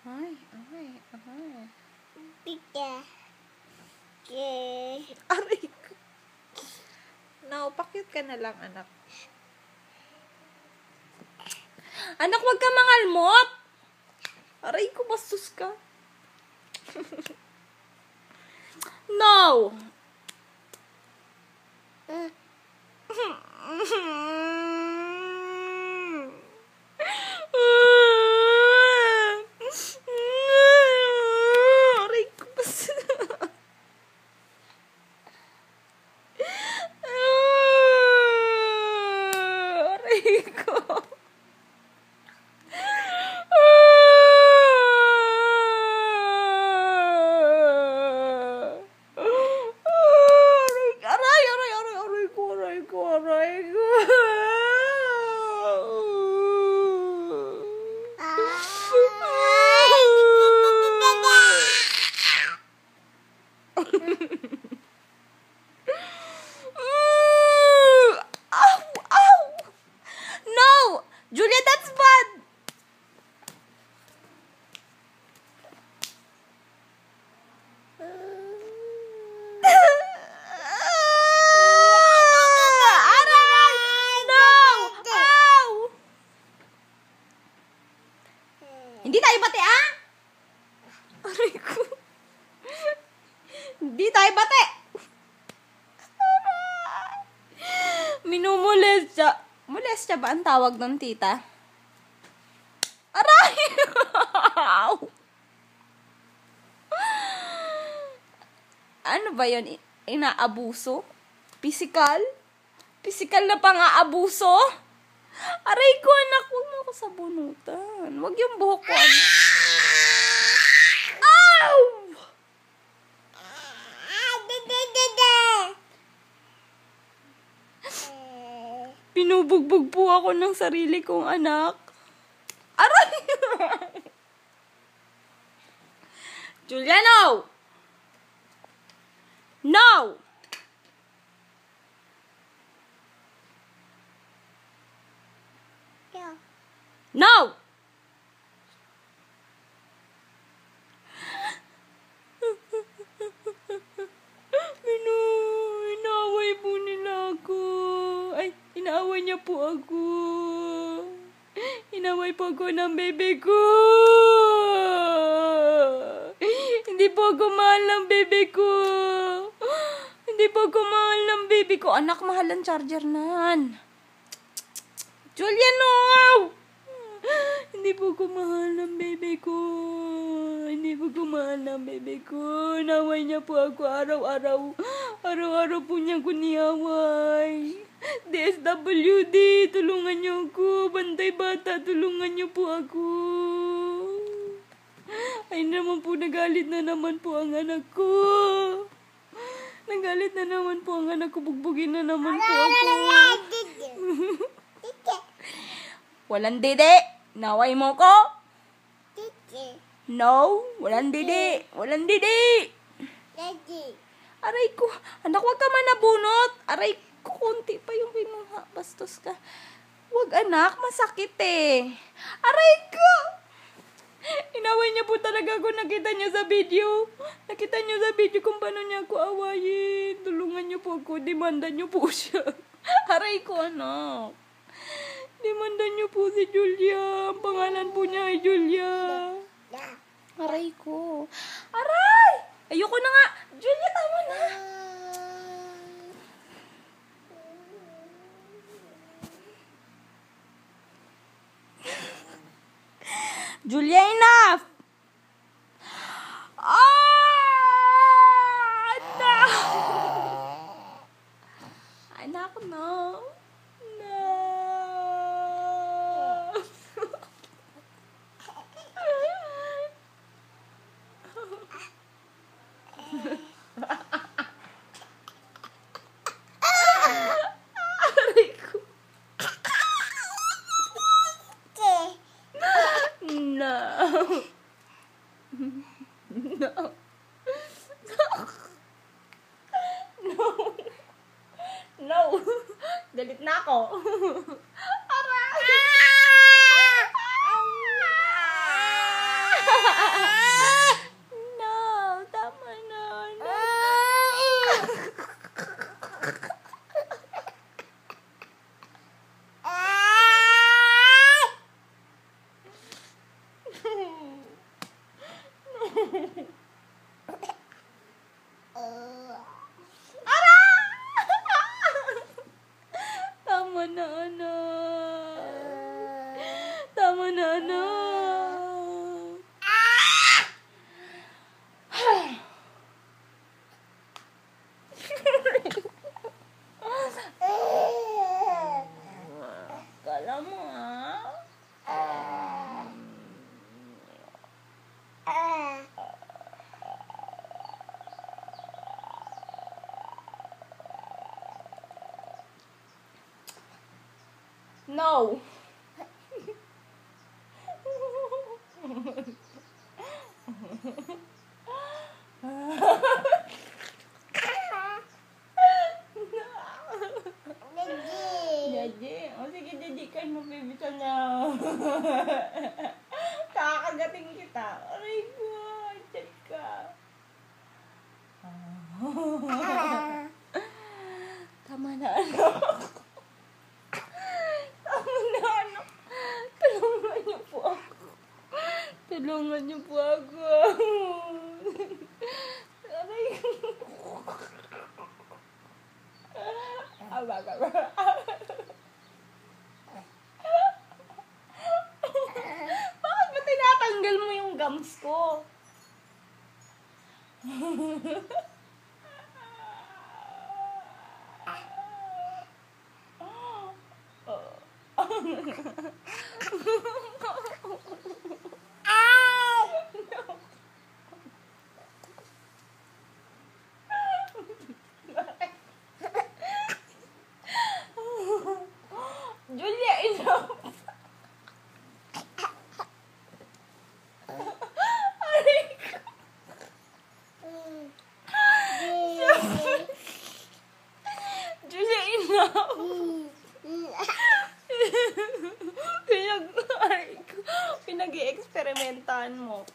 Ay, ay, ay. Pika. Aray ko. No, pakit ka na lang, anak. Anak, wag ka mangalmot. Aray ko, bastos ka. No. Aray ko, bastos. Aray ko. No! Julia, that's bad! Aray! No! Ow! Hindi tayo bate, ah? Aray ko. Hindi tayo bate. Minumolestya. Molestya ba ang tawag ng tita? Aray! Ano ba yun? Inaabuso? Physical? Physical na pang-aabuso? Aray ko, anak. Huwag mo ako sabunutan. Huwag yung buhok ko, anak. Ow! Pinubugbog po ako ng sarili kong anak. Aray! Julia, no! No! No! Inaaway po nila ako. Ay, inaaway niya po ako. Inaway po ako ng bebe ko. Hindi po ako mahal ng bebe ko. Hindi po ako mahal ng bebe ko. Anak, mahal ang charger nan. Julia, no! Hindi po ko mahal ng bebe ko. Hindi po ko mahal ng bebe ko. Naway niya po ako araw-araw. Araw-araw po niya ko niyaway. DSWD, tulungan niyo ako. Bantay bata, tulungan niyo po ako. Ay naman po, nagalit na naman po ang anak ko. Nagalit na naman po ang anak ko. Bugbugin na naman po ako. Walang dede. Naway mo ko? No, walang dede. Walang dede. Aray ko. Anak, wag ka man nabunot. Aray ko, konti pa yung pinuha. Bastos ka. Wag, anak. Masakit eh. Aray ko. Inaway niya po talaga ako. Nakita niyo sa video. Nakita niyo sa video kung paano niya ako awayin. Tulungan niyo po ako. Demanda niyo po siya. Aray ko, anak. Demanda niyo po si Julia. Ang pangalan po niya ay Julia. Aray ko. Aray! Ayoko na nga. Julia, tama na. Julia, enough! Anak! Anak, no. No. Aray ko. No. No. No. No. Galit na ako. Aray. No. Jaji. O sige, jajikan mo, baby. Sana. Kakagating kita. Aray ko. Diyan ka. Tama na, anak. Tama na, anak. Tulungan niyo po ako. Tulungan niyo po ako. Aray ko. Bakit ba tinatanggal mo yung gums ko? Julia, enough. Aray ko. Julia, enough. Pinag-i-experimentahan mo.